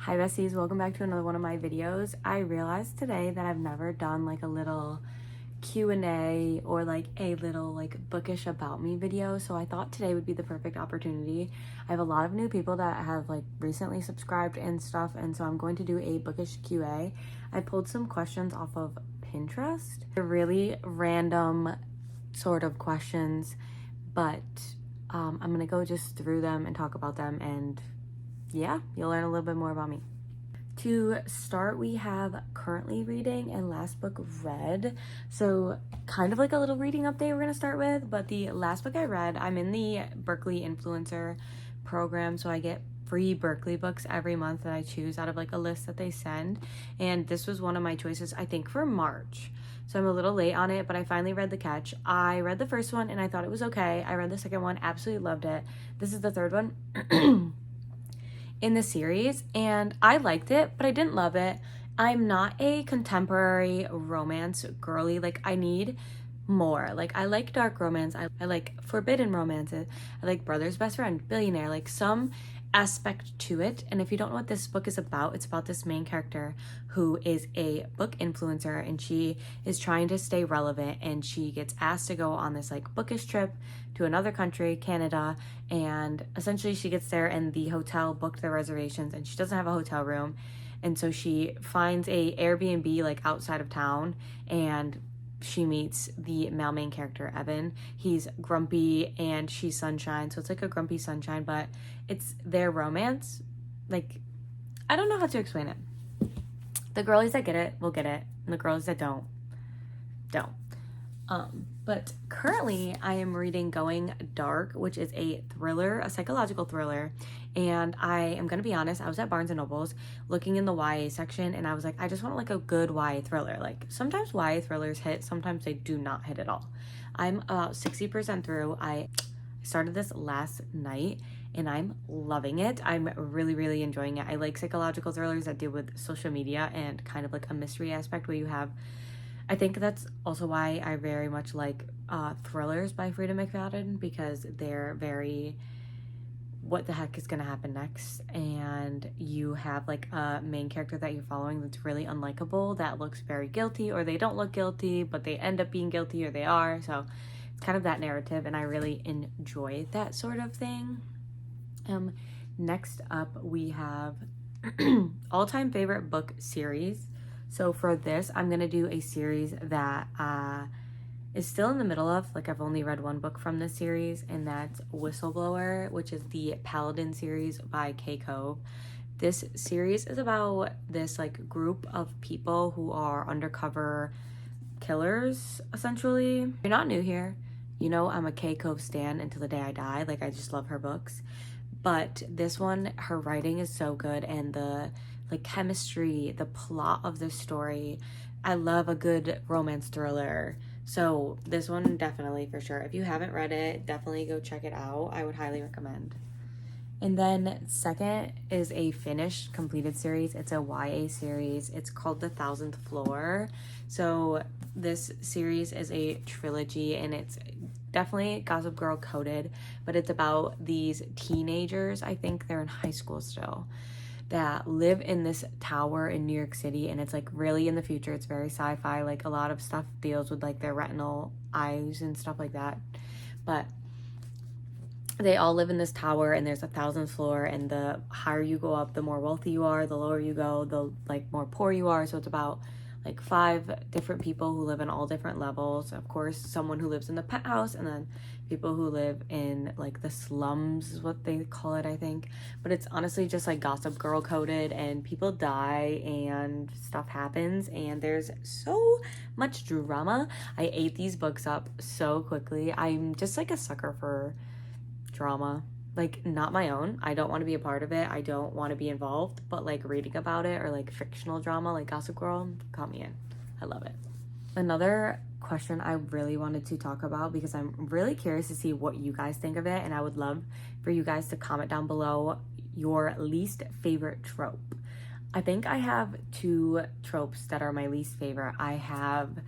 Hi besties, welcome back to another one of my videos. I realized today that I've never done like a little Q&A or like a little like bookish about me video, so I thought today would be the perfect opportunity. I have a lot of new people that have like recently subscribed and stuff, and so I'm going to do a bookish QA. I pulled some questions off of Pinterest. They're really random sort of questions, but I'm gonna go just through them and talk about them, and yeah, you'll learn a little bit more about me. To start, we have currently reading and last book read. So kind of like a little reading update we're going to start with, but the last book I read, I'm in the Berkeley influencer program, so I get free Berkeley books every month that I choose out of like a list that they send, and this was one of my choices, I think, for March. So I'm a little late on it, but I finally read The Catch. I read the first one and I thought it was okay. I read the second one, absolutely loved it. This is the third one in the series, and I liked it, but I didn't love it. I'm not a contemporary romance girly. Like, I need more. Like, I like dark romance. I like forbidden romance. I like Brother's Best Friend, Billionaire, like some aspect to it. And if you don't know what this book is about, it's about this main character who is a book influencer, and she is trying to stay relevant, and she gets asked to go on this like bookish trip to another country, Canada, and essentially she gets there and the hotel booked the reservations and she doesn't have a hotel room, and so she finds a Airbnb like outside of town, and she meets the male main character, Evan. He's grumpy and she's sunshine, so it's like a grumpy sunshine, but it's their romance. Like, I don't know how to explain it. The girlies that get it will get it, and the girls that don't. But currently I am reading Going Dark, which is a thriller, a psychological thriller. And I am going to be honest, I was at Barnes & Noble's looking in the YA section, and I was like, I just want like a good YA thriller. Like, sometimes YA thrillers hit, sometimes they do not hit at all. I'm about 60% through. I started this last night and I'm loving it. I'm really enjoying it. I like psychological thrillers that deal with social media and kind of like a mystery aspect where you have, I think that's also why I very much like thrillers by Frida McFadden, because they're very, what the heck is going to happen next, and you have like a main character that you're following that's really unlikable, that looks very guilty, or they don't look guilty but they end up being guilty, or they are. So it's kind of that narrative, and I really enjoy that sort of thing. Next up we have all-time favorite book series. So for this, I'm going to do a series that is still in the middle of, like, I've only read one book from this series, and that's Whistleblower, which is the Paladin series by Kay Cove. This series is about this, like, group of people who are undercover killers, essentially. If you're not new here, you know I'm a Kay Cove stan until the day I die. Like, I just love her books. But this one, her writing is so good, and the like chemistry, the plot of the story. I love a good romance thriller. So this one, definitely, for sure. If you haven't read it, definitely go check it out. I would highly recommend. And then second is a finished completed series. It's a YA series. It's called The 1000th Floor. So this series is a trilogy, and it's definitely Gossip Girl coded, but it's about these teenagers, I think they're in high school still, that live in this tower in New York City, and it's like really in the future. It's very sci-fi. Like, a lot of stuff deals with like their retinal eyes and stuff like that, but they all live in this tower, and there's a 1000th floor, and the higher you go up, the more wealthy you are. The lower you go, the like more poor you are. So it's about like 5 different people who live in all different levels. Of course, someone who lives in the penthouse, and then people who live in like the slums is what they call it, I think. But it's honestly just like Gossip Girl coded, and people die and stuff happens, and there's so much drama. I ate these books up so quickly. I'm just like a sucker for drama. Like, not my own. I don't want to be a part of it. I don't want to be involved, but like reading about it, or like fictional drama like Gossip Girl, caught me in. I love it. Another question I really wanted to talk about, because I'm really curious to see what you guys think of it, and I would love for you guys to comment down below your least favorite trope. I think I have 2 tropes that are my least favorite. I have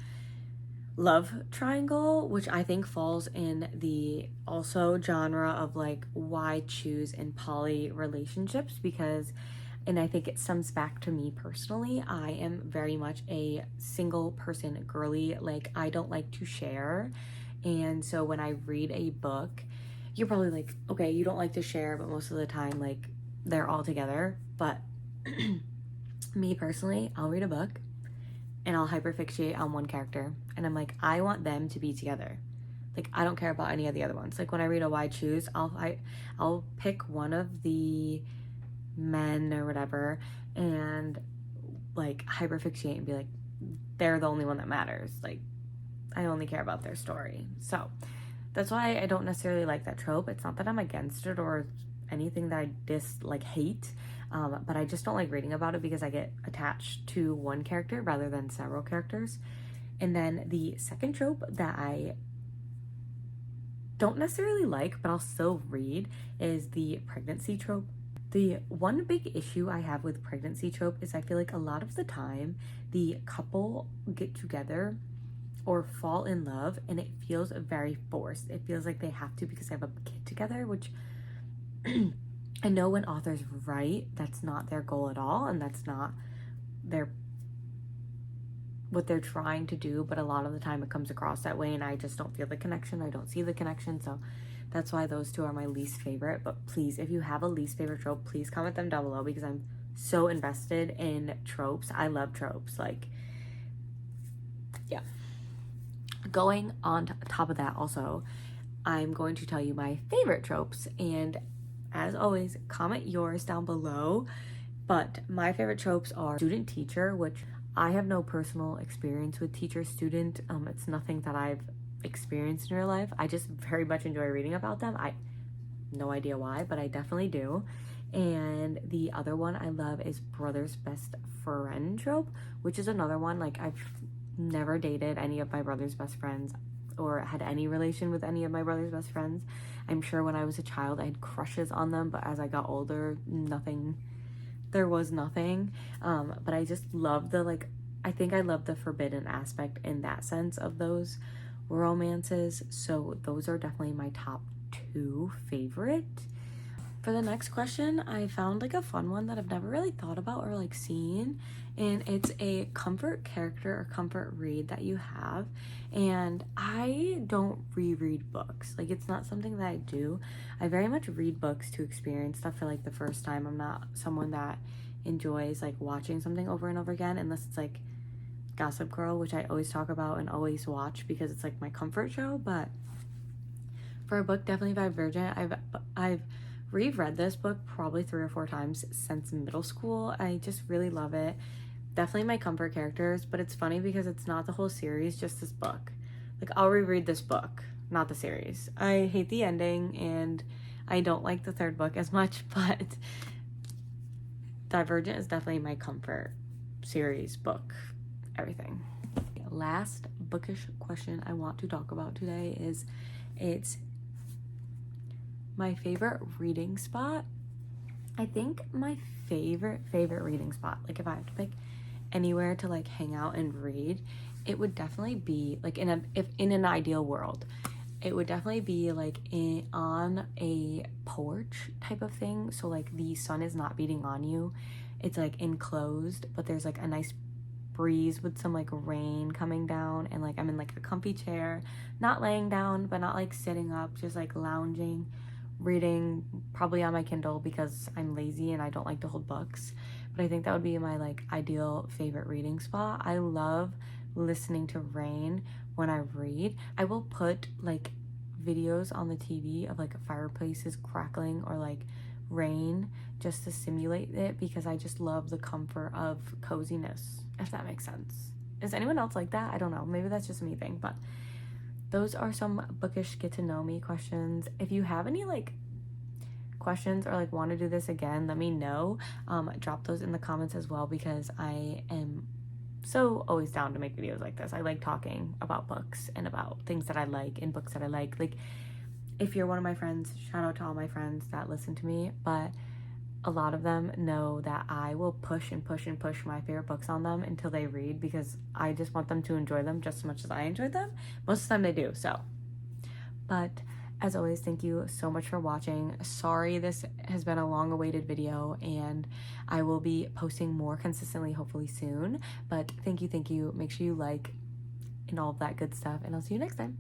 love triangle, which I think falls in the also genre of like why choose in poly relationships, because And I think it stems back to me personally. I am very much a single person girly. Like, I don't like to share. And so when I read a book, you're probably like, okay, you don't like to share, but most of the time, like, they're all together. But me personally, I'll read a book and I'll hyperfixate on one character. And I'm like, I want them to be together. Like, I don't care about any of the other ones. Like, when I read a Why Choose, I'll pick one of the men or whatever and like hyperfixate and be like, they're the only one that matters. Like, I only care about their story. So that's why I don't necessarily like that trope. It's not that I'm against it or anything that I hate, but I just don't like reading about it because I get attached to one character rather than several characters. And then the second trope that I don't necessarily like, but I'll still read, is the pregnancy trope. The one big issue I have with pregnancy trope is I feel like a lot of the time the couple get together or fall in love and it feels very forced. It feels like they have to because they have a kid together, which I know when authors write, that's not their goal at all, and that's not what they're trying to do, but a lot of the time it comes across that way and I just don't feel the connection. I don't see the connection, so that's why those two are my least favorite. But please, if you have a least favorite trope, please comment them down below because I'm so invested in tropes. I love tropes. Like, yeah. Going on top of that, also, I'm going to tell you my favorite tropes. And as always, comment yours down below. But my favorite tropes are student-teacher, which I have no personal experience with teacher-student. It's nothing that I've experienced in real life. I just very much enjoy reading about them. I no idea why, but I definitely do. And the other one I love is brother's best friend trope, which is another one. Like, I've never dated any of my brother's best friends or had any relation with any of my brother's best friends. I'm sure when I was a child I had crushes on them, but as I got older, there was nothing. But I just love I think I love the forbidden aspect in that sense of those romances. So those are definitely my top 2 favorite. For the next question, I found like a fun one that I've never really thought about or like seen, and it's a comfort character or comfort read that you have. And I don't reread books. Like, it's not something that I do. I very much read books to experience stuff for like the first time. I'm not someone that enjoys like watching something over and over again unless it's like Gossip Girl, which I always talk about and always watch because it's like my comfort show. But for a book, definitely Divergent. I've reread this book probably 3 or 4 times since middle school. I just really love it. Definitely my comfort characters, but it's funny because it's not the whole series, just this book. Like, I'll reread this book, not the series. I hate the ending and I don't like the 3rd book as much, but Divergent is definitely my comfort series book, everything. Last bookish question I want to talk about today is, it's my favorite reading spot. I think my favorite reading spot, like if I have to pick anywhere to like hang out and read, it would definitely be like in an ideal world, it would definitely be like on a porch type of thing. So like the sun is not beating on you, it's like enclosed, but there's like a nice breeze with some like rain coming down, and like I'm in like a comfy chair, not laying down but not like sitting up, just like lounging, reading, probably on my Kindle because I'm lazy and I don't like to hold books. But I think that would be my like ideal favorite reading spot. I love listening to rain when I read. I will put like videos on the TV of like fireplaces crackling or like rain just to simulate it because I just love the comfort of coziness, if that makes sense. Is anyone else like that? I don't know, maybe that's just me thing, but those are some bookish get to know me questions. If you have any like questions or like want to do this again, let me know. Drop those in the comments as well because I am so always down to make videos like this. I like talking about books and about things that I like and books that I like. Like, if you're one of my friends, shout out to all my friends that listen to me, but a lot of them know that I will push and push and push my favorite books on them until they read because I just want them to enjoy them just as much as I enjoyed them. Most of the time they do, so. But As always, thank you so much for watching. Sorry this has been a long-awaited video, and I will be posting more consistently hopefully soon. But thank you. Make sure you like and all of that good stuff, and I'll see you next time.